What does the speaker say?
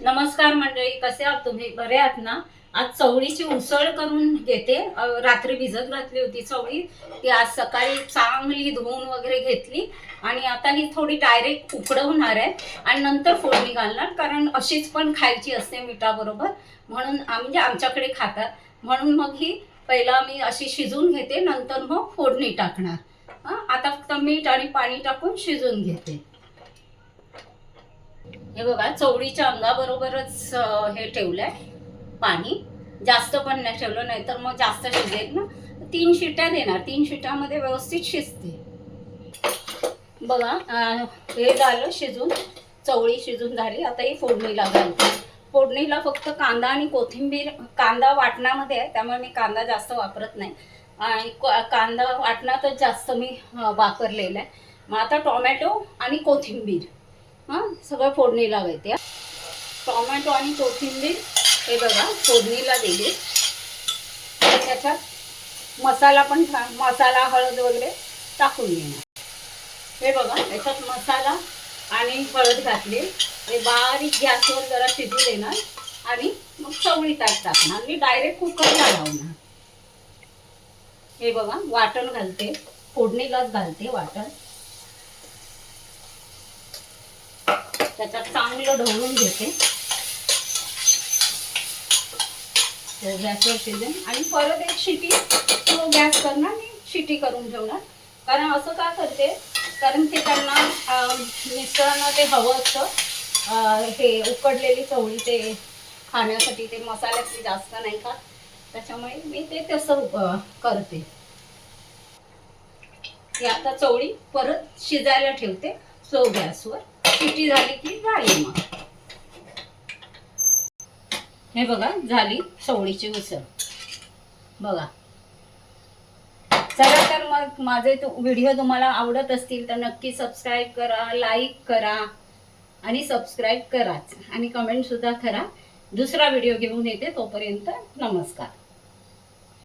नमस्कार मंडळी, कसे आहात तुम्ही? बरे आहात ना? आज चवळीची उसळ करून घेते. रात्री भिजत घातली होती चवळी, ती आज सकाळी चांगली धुवून वगैरे घेतली आणि आता ही थोडी डायरेक्ट उकडवणार आहे आणि नंतर फोडणी घालणार, कारण अशीच पण खायची असते मिठाबरोबर, म्हणून म्हणजे आमच्याकडे खातात. म्हणून मग ही पहिला मी अशी शिजवून घेते, नंतर मग फोडणी टाकणार. आता फक्त मीठ आणि पाणी टाकून शिजवून घेते. हे बघा, चवळीच्या अंगाबरोबरच हे ठेवलंय पाणी, जास्त पण नाही ठेवलं, नाही तर मग जास्त शिजेल ना. 3 शिट्ट्या देणार, 3 शिट्ट्यामध्ये व्यवस्थित शिजते. बघा, हे झालं शिजून, चवळी शिजून झाली. आता ही फोडणीला घालते. फोडणीला फक्त कांदा आणि कोथिंबीर, कांदा वाटणामध्ये आहे त्यामुळे मी कांदा जास्त वापरत नाही आणि कांदा वाटणातच जास्त मी वापरलेला आहे. मग आता टोमॅटो आणि कोथिंबीर सगळं फोडणी लावायचे. टोमॅटो आणि कोथिंबीर हे बघा फोडणीला दिली. त्याच्यात मसाला पण, मसाला हळद वगैरे टाकून घेणार. हे बघा, याच्यात मसाला आणि हळद घातली. हे बारीक गॅसवर जरा शिजू देणार आणि मग चवळी त्यात टाकणार. मी डायरेक्ट कुकरला लावणार. हे बघा, वाटण घालते, फोडणीलाच घालते वाटण. त्याच्यात चांगलं ढवळून घेते. गॅसवर शिजेल आणि परत एक शिटी गॅस करणार आणि शिटी करून ठेवणार. कारण असं का करते, कारण ते त्यांना मिस्टरांना ते हवं असतं, हे उकडलेली चवळी ते खाण्यासाठी. ते मसाल्याची जास्त नाही खात, त्याच्यामुळे मी ते तसं करते. हे आता चवळी परत शिजायला ठेवते स्लो गॅसवर. शिटी झाली की झाली. मग हे बघा, झाली चवळीची उसळ. बघा, चला तर मग माझे व्हिडिओ तुम्हाला आवडत असतील तर नक्की सबस्क्राईब करा, लाईक करा आणि सबस्क्राईब करा आणि कमेंट सुद्धा करा. दुसरा व्हिडिओ घेऊन येते, तोपर्यंत नमस्कार.